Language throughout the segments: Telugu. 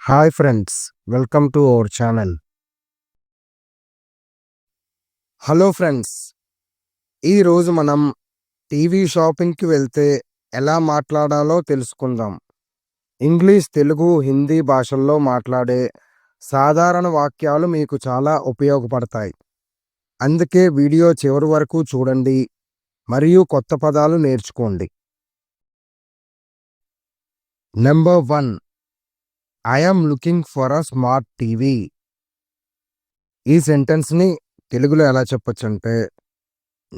Hi friends, welcome to our channel. Hello friends, ఈరోజు మనం టీవీ షాపింగ్కి వెళ్తే ఎలా మాట్లాడాలో తెలుసుకుందాం. ఇంగ్లీష్, తెలుగు, హిందీ భాషల్లో మాట్లాడే సాధారణ వాక్యాలు మీకు చాలా ఉపయోగపడతాయి. అందుకే వీడియో చివరి వరకు చూడండి మరియు కొత్త పదాలు నేర్చుకోండి. Number 1, I am looking for a smart TV. ఈ సెంటెన్స్ని తెలుగులో ఎలా చెప్పొచ్చంటే,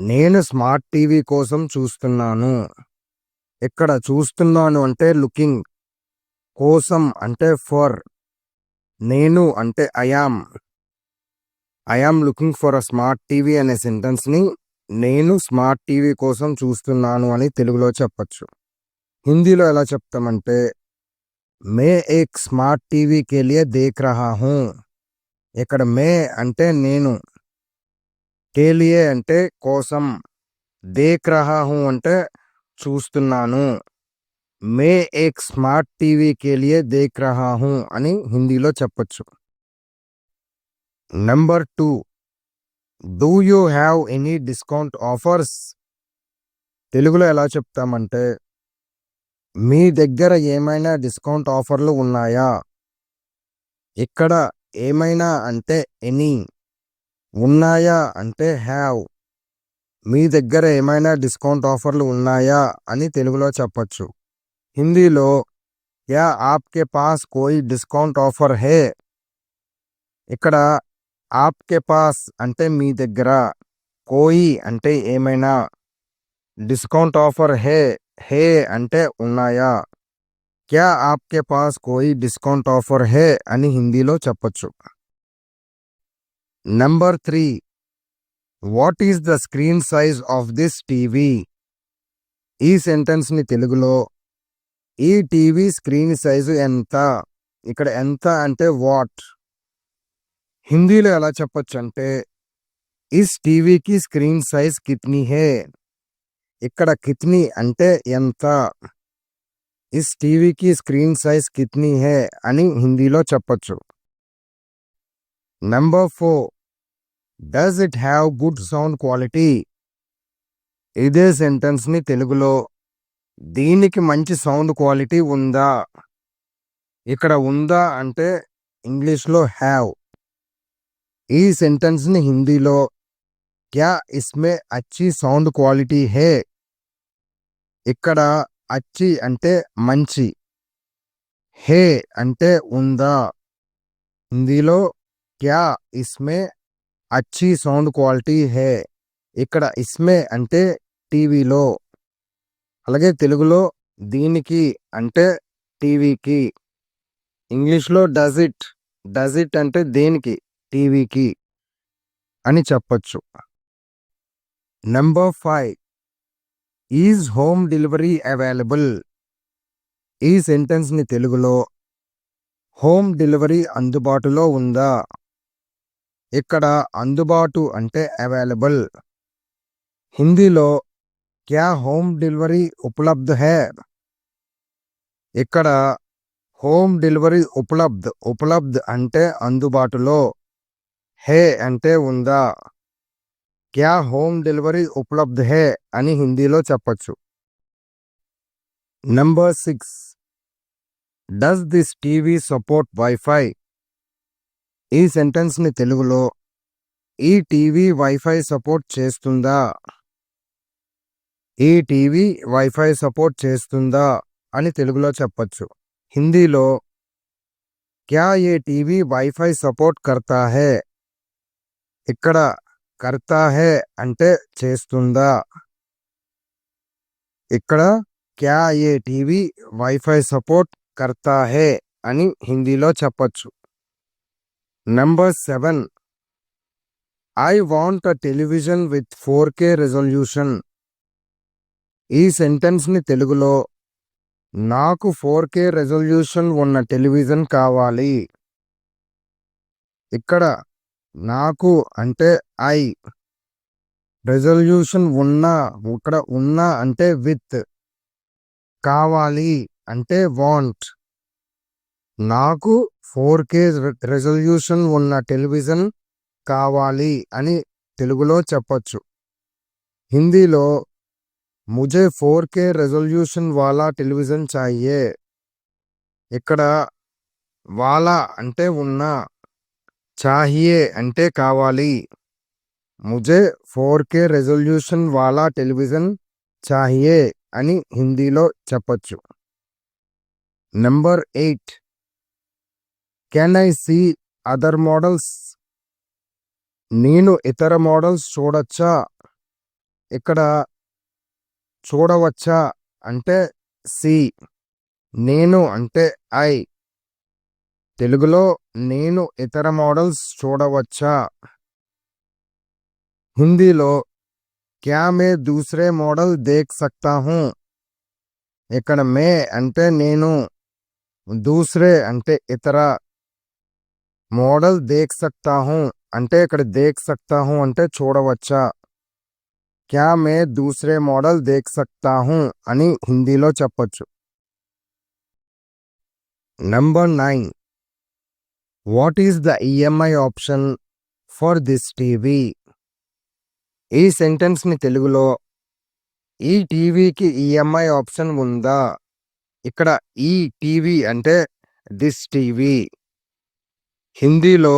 నేను స్మార్ట్ టీవీ కోసం చూస్తున్నాను. ఇక్కడ చూస్తున్నాను అంటే లుకింగ్, కోసం అంటే ఫర్, నేను అంటే I am looking for a smart TV అనే సెంటెన్స్ని నేను స్మార్ట్ టీవీ కోసం చూస్తున్నాను అని తెలుగులో చెప్పచ్చు. హిందీలో ఎలా చెప్తామంటే, మే ఏక్ smart TV K Liye Dekh రహా who. ఇక్కడ మే అంటే నేను, కే లియే అంటే కోసం, దేఖ్ రహా హూ అంటే చూస్తున్నాను. మే ఏక్ smart TV K Liye Dekh రహా who అని హిందీలో చెప్పొచ్చు. Number 2, do you have any discount offers. తెలుగులో ఎలా చెప్తామంటే, మీ దగ్గర ఏమైనా డిస్కౌంట్ ఆఫర్లు ఉన్నాయా. ఇక్కడ ఏమైనా అంటే ఎనీ, ఉన్నాయా అంటే హ్యావ్. మీ దగ్గర ఏమైనా డిస్కౌంట్ ఆఫర్లు ఉన్నాయా అని తెలుగులో చెప్పొచ్చు. హిందీలో యా ఆప్కే పాస్ కోయి డిస్కౌంట్ ఆఫర్ హే. ఇక్కడ ఆప్కే పాస్ అంటే మీ దగ్గర, కోయి అంటే ఏమైనా, డిస్కౌంట్ ఆఫర్ హే, హే అంటే ఉన్నాయా. క్యా ఆప్కే పాస్ కోయి డిస్కౌంట్ ఆఫర్ హే అని హిందీలో చెప్పొచ్చు. Number 3, what is the screen size of this TV. ఈ సెంటెన్స్ని తెలుగులో ఈ టీవీ స్క్రీన్ సైజు ఎంత. ఇక్కడ ఎంత అంటే వాట్. హిందీలో ఎలా చెప్పొచ్చు అంటే, ఇస్ టీవీకి స్క్రీన్ సైజ్ కిత్నీ హే. ఇక్కడ కిత్నీ అంటే ఎంత, ఇస్ టీవీకి స్క్రీన్ సైజ్ కిత్నీ హే అని హిందీలో చెప్పొచ్చు. Number 4, does it have good sound quality. ఇదే సెంటెన్స్ని తెలుగులో దీనికి మంచి సౌండ్ క్వాలిటీ ఉందా. ఇక్కడ ఉందా అంటే ఇంగ్లీష్లో హ్యావ్. ఈ సెంటెన్స్ని హిందీలో క్యా ఇస్మే అచ్చి సౌండ్ క్వాలిటీ హే. ఇక్కడ అచ్చి అంటే మంచి, హే అంటే ఉందా. హిందీలో క్యా ఇస్మే అచ్చి సౌండ్ క్వాలిటీ హే. ఇక్కడ ఇస్మే అంటే టీవీలో. అలాగే తెలుగులో దీనికి అంటే టీవీకి. ఇంగ్లీష్లో డస్ ఇట్ అంటే దేనికి, టీవీకి అని చెప్పొచ్చు. Number 5, is home delivery available. ఈ సెంటెన్స్ని తెలుగులో హోమ్ డెలివరీ అందుబాటులో ఉందా. ఇక్కడ అందుబాటు అంటే అవైలబుల్. హిందీలో క్యా హోమ్ డెలివరీ ఉపలబ్ధ హై. ఇక్కడ హోమ్ డెలివరీ ఉపలబ్ధ్ అంటే అందుబాటులో, హే అంటే ఉందా. క్యా హోమ్ డెలివరీ ఉపలబ్ధ హై అని హిందీలో చెప్పచ్చు. Number 6, does this TV support wifi. ఈ సెంటెన్స్ని తెలుగులో ఈ టీవీ వైఫై సపోర్ట్ చేస్తుందా. ఈ టీవీ వైఫై సపోర్ట్ చేస్తుందా అని తెలుగులో చెప్పచ్చు. హిందీలో క్యా ఏ టీవీ వైఫై సపోర్ట్ కర్తా హై. ఇక్కడ కర్తా హై అంటే చేస్తుందా. ఇక్కడ క్యా ఏ టీవీ వైఫై సపోర్ట్ కర్తా హై అని హిందీలో చెప్పచ్చు. Number 7, I want a television with 4K resolution. ఈ సెంటెన్స్ని తెలుగులో నాకు 4K రెజల్యూషన్ ఉన్న టెలివిజన్ కావాలి. ఇక్కడ నాకు అంటే ఐ, రెజల్యూషన్ ఉన్నా, ఇక్కడ ఉన్నా అంటే విత్, కావాలి అంటే వాంట్. నాకు 4K రెజల్యూషన్ ఉన్న టెలివిజన్ కావాలి అని తెలుగులో చెప్పొచ్చు. హిందీలో ముజే 4K రెజల్యూషన్ వాలా టెలివిజన్ చాహియే. ఇక్కడ వాలా అంటే ఉన్న, చాహియే అంటే కావాలి. ముజే 4K రెజల్యూషన్ వాలా టెలివిజన్ చాహియే అని హిందీలో చెప్పొచ్చు. Number 8, can I see other models? నేను ఇతర మోడల్స్ చూడొచ్చా? ఇక్కడ చూడవచ్చా అంటే సి, నేను అంటే ఐ. తెలుగులో నేను ఇతర మోడల్స్ చూడవచ్చా. హిందీలో క్యా మే దూసరే మోడల్ దేఖ్ సక్తా హూ. ఇక్కడ మే అంటే నేను, దూసరే అంటే ఇతర, మోడల్ దేఖ్ సక్తా హూ అంటే ఇక్కడ దేఖ్ సక్తా హూ అంటే చూడవచ్చా. క్యా మే దూసరే మోడల్ దేఖ్ సక్తా హూ అని హిందీలో చెప్పొచ్చు. Number 9, what is the EMI option for this TV? ఈ సెంటెన్స్ని తెలుగులో ఈ టీవీకి ఈఎంఐ ఆప్షన్ ఉందా. ఇక్కడ ఈ టీవీ అంటే దిస్ టీవీ. హిందీలో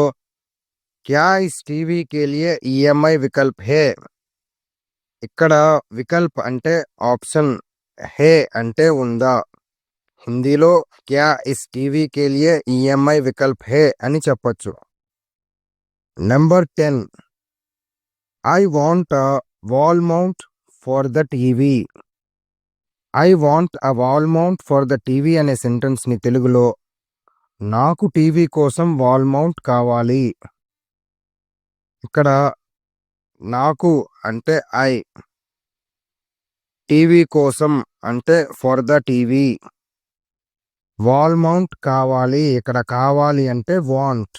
క్యా is TV K Liye EMI వికల్ప్ హే. ఇక్కడ వికల్ప్ అంటే ఆప్షన్, హే అంటే ఉందా. హిందీలో క్యా is TV K Liye EMI వికల్ప్ హే అని చెప్పొచ్చు. Number 10, I want a wall mount for the TV. I want a wall mount for the TV అనే సెంటెన్స్ని తెలుగులో నాకు టీవీ కోసం వాల్ మౌంట్ కావాలి. ఇక్కడ నాకు అంటే ఐ, టీవీ కోసం అంటే for the TV. Wall mount కావాలి, ఇక్కడ కావాలి అంటే వాంట్.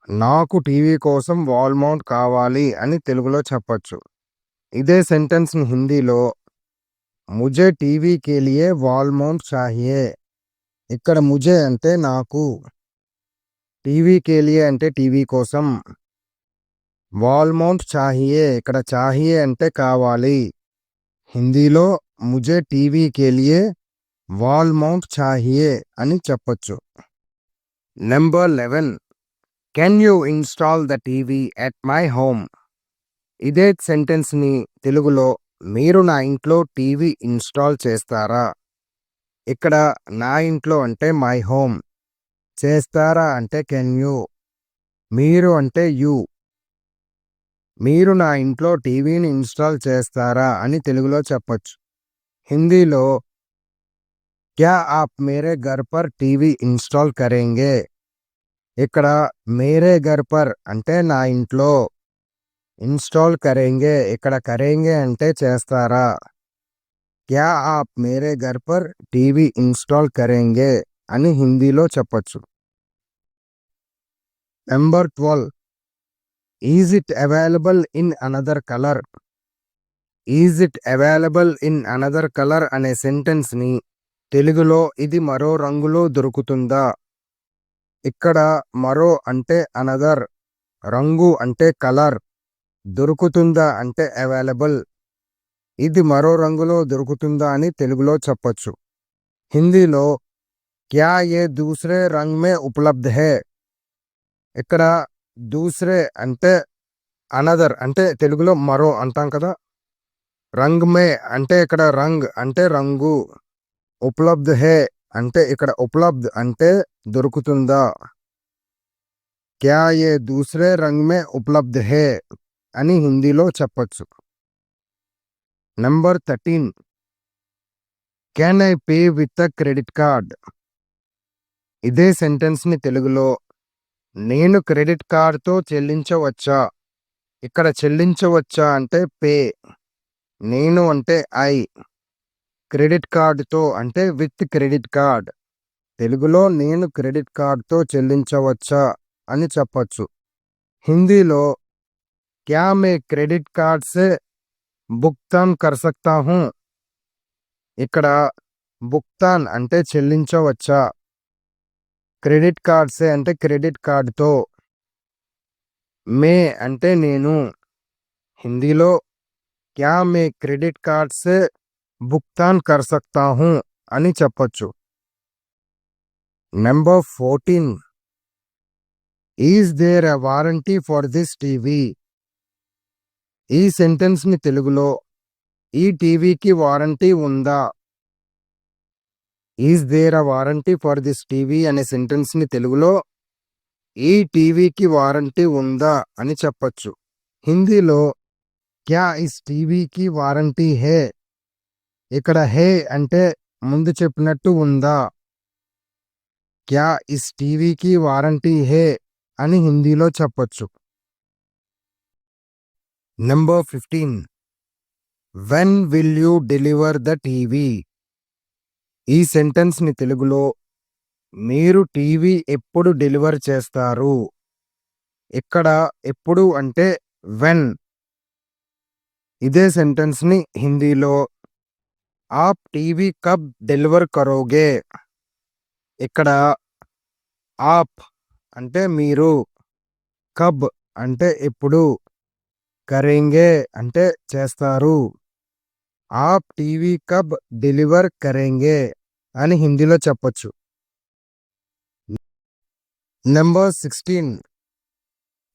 నాకు టీవీ కోసం వాల్ మౌంట్ కావాలి అని తెలుగులో చెప్పొచ్చు. ఇదే సెంటెన్స్ని హిందీలో ముజే టీవీ కే లియే వాల్ మౌంట్ చాహియే. ఇక్కడ ముజే అంటే నాకు, టీవీ కే లియే అంటే టీవీ కోసం, వాల్ మౌంట్ చాహియే ఇక్కడ చాహియే అంటే కావాలి. హిందీలో ముజే టీవీ కే లియే వాల్ మౌంట్ చాహియే అని చెప్పొచ్చు. Number 11, can you install the TV at my home? ఇదే సెంటెన్స్ని తెలుగులో మీరు నా ఇంట్లో టీవీ ఇన్స్టాల్ చేస్తారా. ఇక్కడ నా ఇంట్లో అంటే మై హోమ్, చేస్తారా అంటే కెన్ యూ, మీరు అంటే యూ. మీరు నా ఇంట్లో టీవీని ఇన్స్టాల్ చేస్తారా అని తెలుగులో చెప్పొచ్చు. హిందీలో క్యా ఆప్ మేరే ఘర్ పర్ టీవీ ఇన్స్టాల్ కరేంగే. ఇక్కడ మేరే ఘర్ పర్ అంటే నా ఇంట్లో, ఇన్స్టాల్ కరేంగే ఇక్కడ కరేంగే అంటే చేస్తారా. క్యా ఆప్ మేరే ఘర్ పర్ టీవీ ఇన్స్టాల్ కరేంగే అని హిందీలో చెప్పొచ్చు. Number 12, is it available in another colour? Is it available in another colour అనే సెంటెన్స్ని తెలుగులో ఇది మరో రంగులో దొరుకుతుందా. ఇక్కడ మరో అంటే అనదర్, రంగు అంటే కలర్, దొరుకుతుందా అంటే అవైలబుల్. ఇది మరో రంగులో దొరుకుతుందా అని తెలుగులో చెప్పొచ్చు. హిందీలో క్యా ఏ దూసరే రంగ్ మే ఉపలబ్ధ్ హే. ఇక్కడ దూసరే అంటే అనదర్ అంటే తెలుగులో మరో అంటాం కదా. రంగ్ మే అంటే ఇక్కడ రంగ్ అంటే రంగు, ఉపలబ్ధ్ హే అంటే ఇక్కడ ఉపలబ్ధ్ అంటే దొరుకుతుందా. క్యా ఏ దూసరే రంగ్ మే ఉపలబ్ధ్ హే అని హిందీలో చెప్పొచ్చు. Number 13, can I pay with a credit card? ఇదే సెంటెన్స్ని తెలుగులో నేను క్రెడిట్ కార్డ్తో చెల్లించవచ్చా. ఇక్కడ చెల్లించవచ్చా అంటే పే, నేను అంటే ఐ, క్రెడిట్ కార్డుతో అంటే విత్ క్రెడిట్ కార్డ్. తెలుగులో నేను క్రెడిట్ కార్డ్తో చెల్లించవచ్చా అని చెప్పొచ్చు. హిందీలో క్యా మే క్రెడిట్ కార్డ్ సే భుక్తాన్ కర్ సక్తా హూ. ఇక్కడ భుక్తాన్ అంటే చెల్లించవచ్చా, క్రెడిట్ కార్డ్ సే అంటే క్రెడిట్ కార్డ్తో, మే అంటే నేను, హిందీలో క్యా మే క్రెడిట్ కార్డ్ సే భుక్తాన్ కర్ సక్తా హూ అని చెప్పొచ్చు. Number 14, is there a warranty for this TV? ఈ సెంటెన్స్ ని తెలుగులో ఈ టీవీకి వారంటీ ఉందా? Is there a warranty for this TV అనే సెంటెన్స్ ని తెలుగులో ఈ టీవీకి వారంటీ ఉందా అని చెప్పొచ్చు. హిందీలో క్యా ఇస్ టీవీకి వారంటీ హే? ఇక్కడ హే అంటే ముందు చెప్పినట్టు ఉందా. క్యా ఇస్ టీవీకి వారంటీ హే అని హిందీలో చెప్పొచ్చు. Number 15, when will you deliver the TV? ఈ సెంటెన్స్ ని తెలుగులో మీరు టీవీ ఎప్పుడు డెలివర్ చేస్తారు? ఇక్కడ ఎప్పుడు అంటే వెన్. ఇదే సెంటెన్స్ ని హిందీలో ఆప్ టీవీ కబ్ డెలివర్ కరోగే? ఇక్కడ ఆప్ అంటే మీరు, కబ్ అంటే ఎప్పుడు, కరేంగే అంటే చేస్తారు. ఆప్ టీవీ కబ్ డెలివర్ కరేంగే అని హిందీలో చెప్పొచ్చు. Number 16,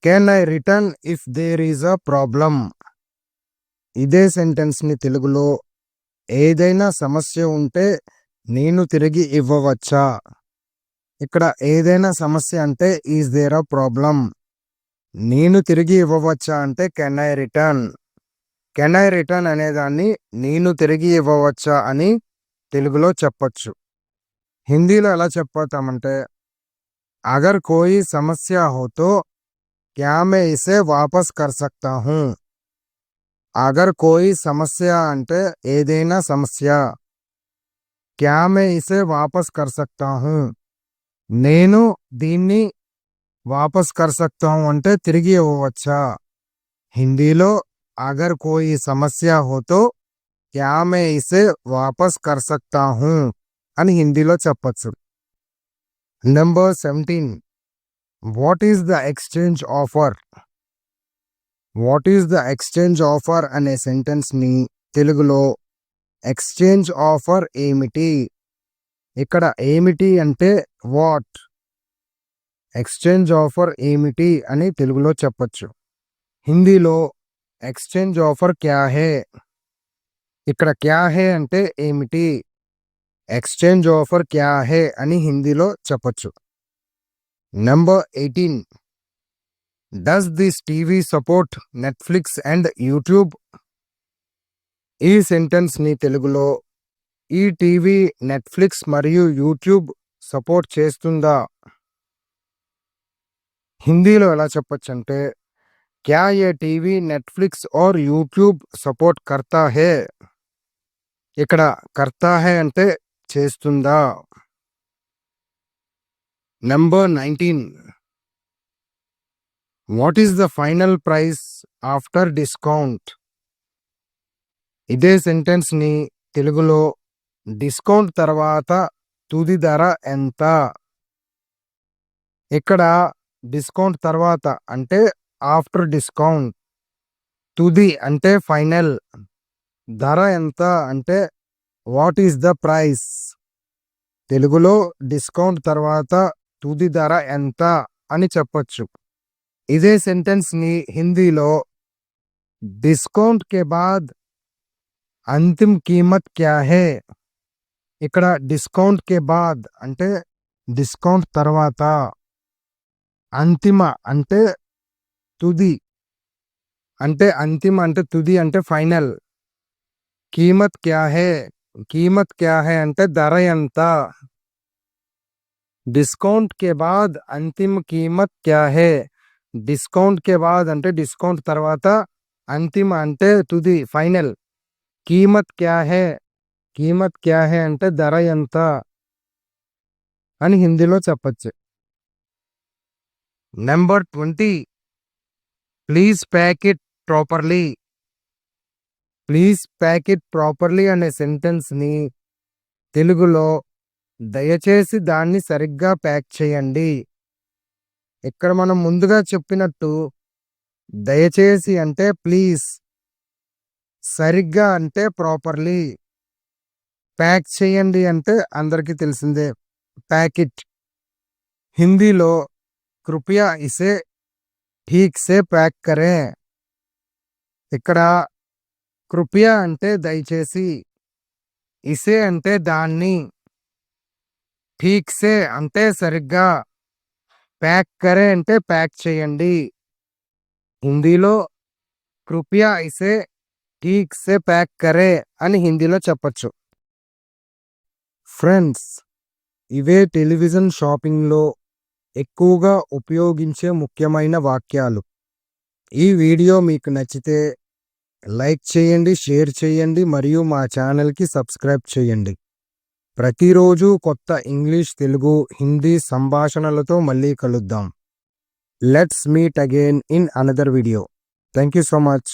can I return if there is a problem? ఇదే సెంటెన్స్ ని తెలుగులో ఏదైనా సమస్య ఉంటే నేను తిరిగి ఇవ్వవచ్చా? ఇక్కడ ఏదైనా సమస్య అంటే ఈజ్ దేర్ అ ప్రాబ్లం, నేను తిరిగి ఇవ్వవచ్చా అంటే can I return. Can I return అనేదాన్ని నేను తిరిగి ఇవ్వవచ్చా అని తెలుగులో చెప్పొచ్చు. హిందీలో ఎలా చెప్పతామంటే అగర్ కోయి సమస్య హో తో క్యా మే ఇసే వాపస్ కర్ సక్తా హూ? అగర్ కోయి సమస్య అంటే ఏదైనా సమస్య, క్యా మే ఇసే వాపస్ కర్ సక్తా హూ నేను దీన్ని వాపస్ కర్ సక్తా హూ అంటే తిరిగి ఇవ్వవచ్చా. హిందీలో అగర్ కోయి సమస్య హో తో క్యా మే ఇసే వాపస్ కర్ సక్తా హూ అని హిందీలో చెప్పొచ్చు. Number 17, what is the exchange offer? What is the exchange offer అనే సెంటెన్స్ ని తెలుగులో ఎక్స్చేంజ్ ఆఫర్ ఏమిటి? ఇక్కడ ఏమిటి అంటే వాట్, ఎక్స్చేంజ్ ఆఫర్ ఏమిటి అని తెలుగులో చెప్పొచ్చు. హిందీలో ఎక్స్చేంజ్ ఆఫర్ క్యా హే? ఇక్కడ క్యా హే అంటే ఏమిటి, ఎక్స్చేంజ్ ఆఫర్ క్యా హే అని హిందీలో చెప్పొచ్చు. Number 18, does this TV support Netflix and YouTube? ఈ సెంటెన్స్ ని తెలుగులో ఈ టీవీ నెట్ఫ్లిక్స్ మరియు యూట్యూబ్ సపోర్ట్ చేస్తుందా? హిందీలో ఎలా చెప్పొచ్చు అంటే క్యా ఏ టీవీ నెట్ఫ్లిక్స్ ఆర్ యూట్యూబ్ సపోర్ట్ కర్తా హే? ఇక్కడ కర్తా హే అంటే చేస్తుందా. Number 19, what is the final price after discount? ఇదే సెంటెన్స్ ని తెలుగులో డిస్కౌంట్ తర్వాత తుది ధర ఎంత? ఇక్కడ డిస్కౌంట్ తర్వాత అంటే ఆఫ్టర్ డిస్కౌంట్, తుది అంటే ఫైనల్, ధర ఎంత అంటే వాట్ ఈస్ ద ప్రైస్. తెలుగులో డిస్కౌంట్ తర్వాత తుది ధర ఎంత అని చెప్పొచ్చు. ఇదే సెంటెన్స్ ని హిందీలో డిస్కౌంట్ కే బాద్ అంతిమ్ కీమత్ క్యా హే? ఇక్కడ డిస్కౌంట్ కే బాద్ అంటే డిస్కౌంట్ తర్వాత, అంతిమ అంటే తుది, అంటే అంతిమ అంటే తుది అంటే ఫైనల్, కీమత్ క్యా హే, కీమత్ క్యా హే అంటే ధర ఎంత. డిస్కౌంట్ కే బాద్ అంతిమ కీమత్ క్యా హే? డిస్కౌంట్ కే బాద్ అంటే డిస్కౌంట్ తర్వాత, అంతిమ అంటే తుది ఫైనల్, కీమత్ క్యా హే, కీమత్ క్యా హే అంటే ధర ఎంత అని హిందీలో చెప్పొచ్చు. Number 20, please pack it properly. Please pack it properly అనే సెంటెన్స్ ని తెలుగులో దయచేసి దాన్ని సరిగ్గా ప్యాక్ చేయండి. ఇక్కడ మనం ముందుగా చెప్పినట్టు దయచేసి అంటే ప్లీజ్, సరిగ్గా అంటే ప్రాపర్లీ, ప్యాక్ చేయండి అంటే అందరికీ తెలిసిందే ప్యాకెట్. హిందీలో కృపయా ఇసే ఠీక్ సే ప్యాక్ కరే. ఇక్కడ కృపయా అంటే దయచేసి, ఇసే అంటే దాన్ని, ఠీక్ సే అంటే సరిగ్గా, ప్యాక్ కరే అంటే ప్యాక్ చేయండి. హిందీలో కృపయా ఇసే ఠీక్ సే ప్యాక్ కరే అని హిందీలో చెప్పచ్చు. ఫ్రెండ్స్, ఇవే టెలివిజన్ షాపింగ్లో ఎక్కువగా ఉపయోగించే ముఖ్యమైన వాక్యాలు. ఈ వీడియో మీకు నచ్చితే లైక్ చేయండి, షేర్ చేయండి మరియు మా ఛానల్కి సబ్స్క్రైబ్ చేయండి. ప్రతిరోజు కొత్త ఇంగ్లీష్, తెలుగు, హిందీ సంభాషణలతో మళ్ళీ కలుద్దాం. Let's meet again in another video. Thank you so much.